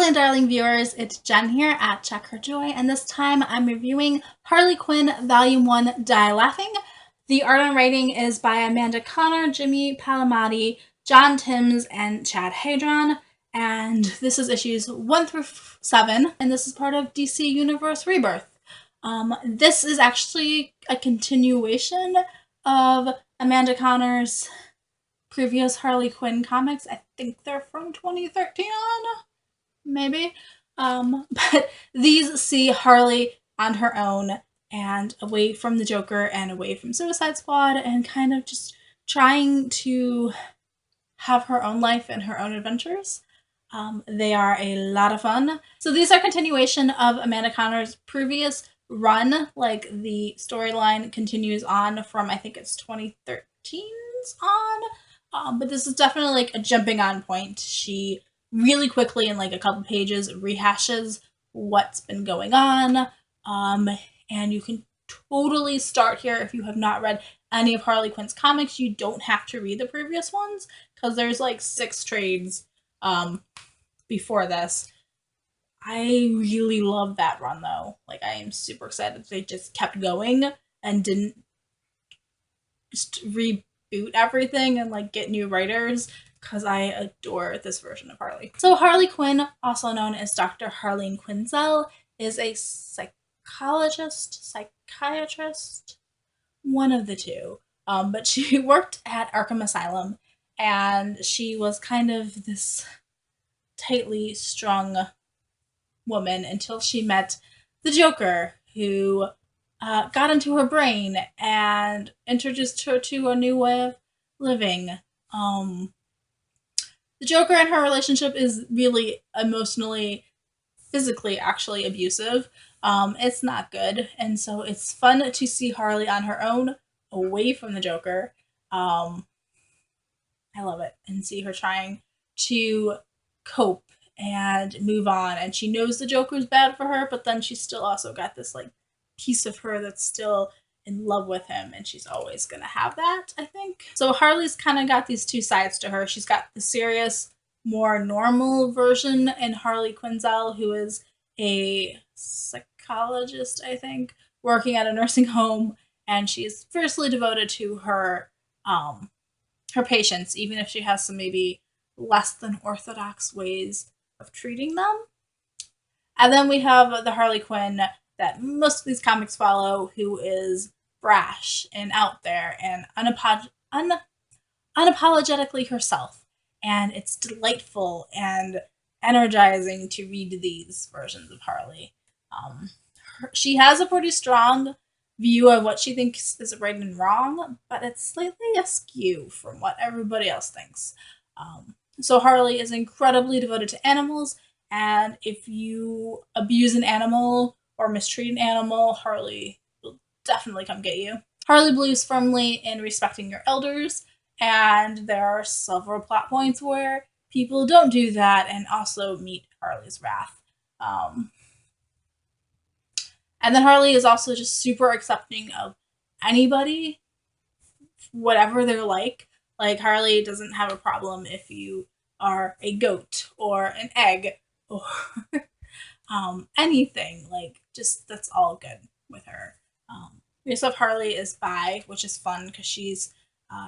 and darling viewers, it's Jen here at Check Her Joy, and this time I'm reviewing Harley Quinn Volume 1, Die Laughing. The art and writing is by Amanda Connor, Jimmy Palmiotti, John Timms, and Chad Hadron, and this is issues 1 through 7, and this is part of DC Universe Rebirth. This is actually a continuation of Amanda Connor's previous Harley Quinn comics. I think they're from 2013 on, maybe. But these see Harley on her own and away from the Joker and away from Suicide Squad and kind of just trying to have her own life and her own adventures. They are a lot of fun. So these are continuation of Amanda Connor's previous run. Like, the storyline continues on from, I think it's 2013's on. But this is definitely like a jumping on point. She really quickly, in like a couple pages, rehashes what's been going on. And you can totally start here if you have not read any of Harley Quinn's comics. You don't have to read the previous ones because there's like 6 trades before this. I really love that run though. Like, I am super excited they just kept going and didn't just reboot everything and like get new writers, because I adore this version of Harley. So Harley Quinn, also known as Dr. Harleen Quinzel, is a psychiatrist, one of the two. But she worked at Arkham Asylum, and she was kind of this tightly strung woman until she met the Joker, who got into her brain and introduced her to a new way of living. The Joker and her relationship is really emotionally, physically actually abusive. It's not good, and so it's fun to see Harley on her own, away from the Joker. I love it, and see her trying to cope and move on, and she knows the Joker's bad for her, but then she's still also got this like piece of her that's still in love with him, and she's always gonna have that, I think. So Harley's kind of got these two sides to her. She's got the serious, more normal version in Harley Quinzel, who is a psychologist, I think, working at a nursing home, and she's fiercely devoted to her her patients, even if she has some maybe less than orthodox ways of treating them. And then we have the Harley Quinn that most of these comics follow, who is brash and out there and unapologetically herself. And it's delightful and energizing to read these versions of Harley. She has a pretty strong view of what she thinks is right and wrong, but it's slightly askew from what everybody else thinks. So Harley is incredibly devoted to animals, and if you abuse an animal or mistreat an animal, Harley will definitely come get you. Harley believes firmly in respecting your elders, and there are several plot points where people don't do that and also meet Harley's wrath. And then Harley is also just super accepting of anybody, whatever they're like. Like, Harley doesn't have a problem if you are a goat or an egg or anything. Like, just that's all good with her. We also have Harley is bi, which is fun because she's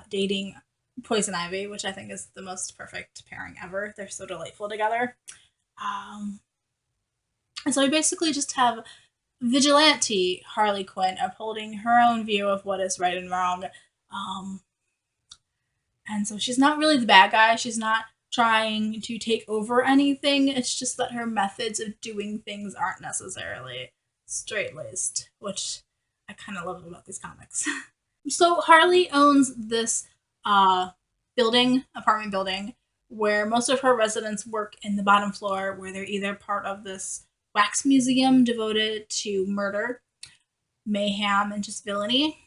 dating Poison Ivy, which I think is the most perfect pairing ever. They're so delightful together. And so we basically just have vigilante Harley Quinn upholding her own view of what is right and wrong. And so she's not really the bad guy. She's not trying to take over anything. It's just that her methods of doing things aren't necessarily straight-laced, which I kind of love about these comics. So Harley owns this apartment building, where most of her residents work in the bottom floor, where they're either part of this wax museum devoted to murder, mayhem, and just villainy,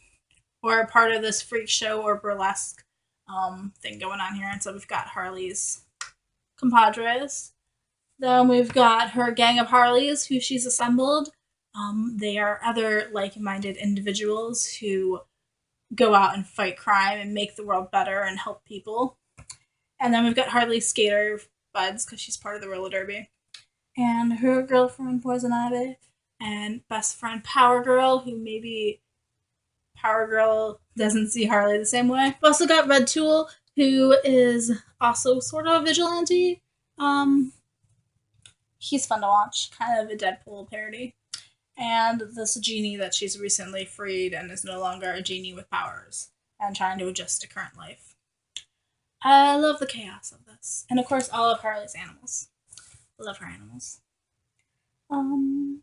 or part of this freak show or burlesque thing going on here. And so we've got Harley's compadres. Then we've got her gang of Harleys who she's assembled. They are other like-minded individuals who go out and fight crime and make the world better and help people. And then we've got Harley's skater buds, because she's part of the roller derby. and her girlfriend Poison Ivy, and best friend Power Girl, who maybe Power Girl doesn't see Harley the same way. We've also got Red Tool, who is also sort of a vigilante. Um, he's fun to watch, kind of a Deadpool parody. And this genie that she's recently freed and is no longer a genie with powers and trying to adjust to current life. I love the chaos of this. And of course, all of Harley's animals. I love her animals. Um,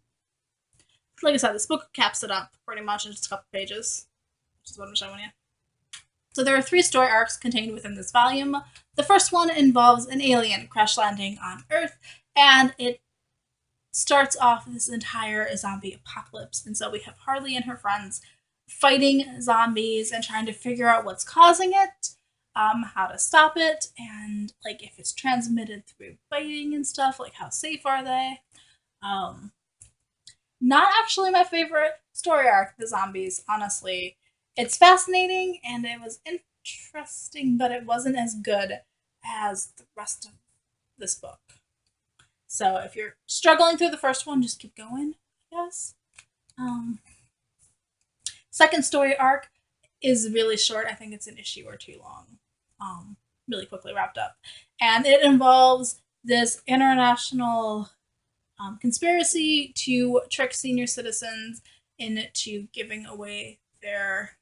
like I said, this book caps it up pretty much in just a couple pages, which is what I'm showing you. So there are 3 story arcs contained within this volume. The first one involves an alien crash landing on Earth, and it starts off this entire zombie apocalypse. And so we have Harley and her friends fighting zombies and trying to figure out what's causing it, how to stop it, and like if it's transmitted through biting and stuff, like how safe are they? Not actually my favorite story arc, the zombies, honestly. It's fascinating and it was interesting, but it wasn't as good as the rest of this book. So if you're struggling through the first one, just keep going, I guess. Second story arc is really short. I think it's an issue or 2 long. Really quickly wrapped up. And it involves this international conspiracy to trick senior citizens into giving away their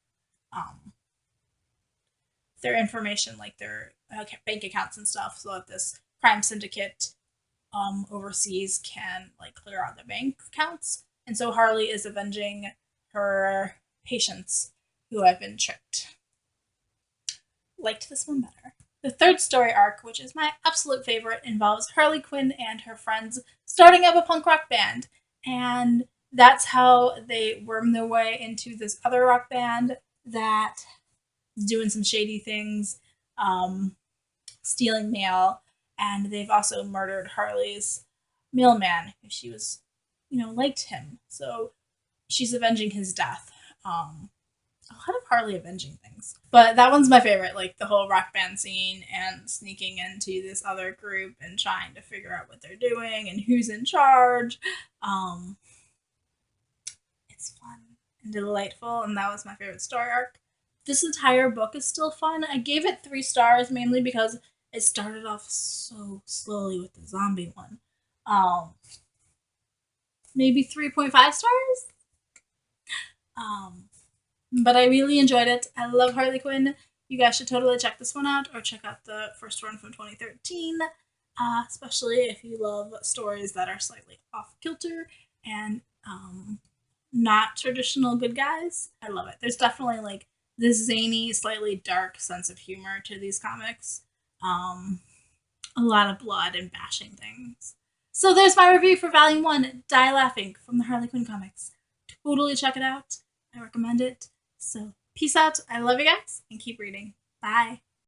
information, like their bank accounts and stuff, so that this crime syndicate overseas can like clear out the bank accounts. And so Harley is avenging her patients who have been tricked. Liked this one better. The third story arc, which is my absolute favorite, involves Harley Quinn and her friends starting up a punk rock band. And that's how they worm their way into this other rock band that is doing some shady things, stealing mail, and they've also murdered Harley's mailman. She was, liked him. So she's avenging his death. A lot of Harley avenging things. But that one's my favorite, like the whole rock band scene and sneaking into this other group and trying to figure out what they're doing and who's in charge. It's fun and delightful, and that was my favorite story arc. This entire book is still fun. I gave it 3 stars mainly because it started off so slowly with the zombie one. Maybe 3.5 stars? But I really enjoyed it. I love Harley Quinn. You guys should totally check this one out or check out the first one from 2013, especially if you love stories that are slightly off kilter and not traditional good guys. I love it. There's definitely like this zany, slightly dark sense of humor to these comics. A lot of blood and bashing things. So there's my review for Volume 1, Die Laughing, from the Harley Quinn comics. Totally check it out. I recommend it. So peace out. I love you guys and keep reading. Bye.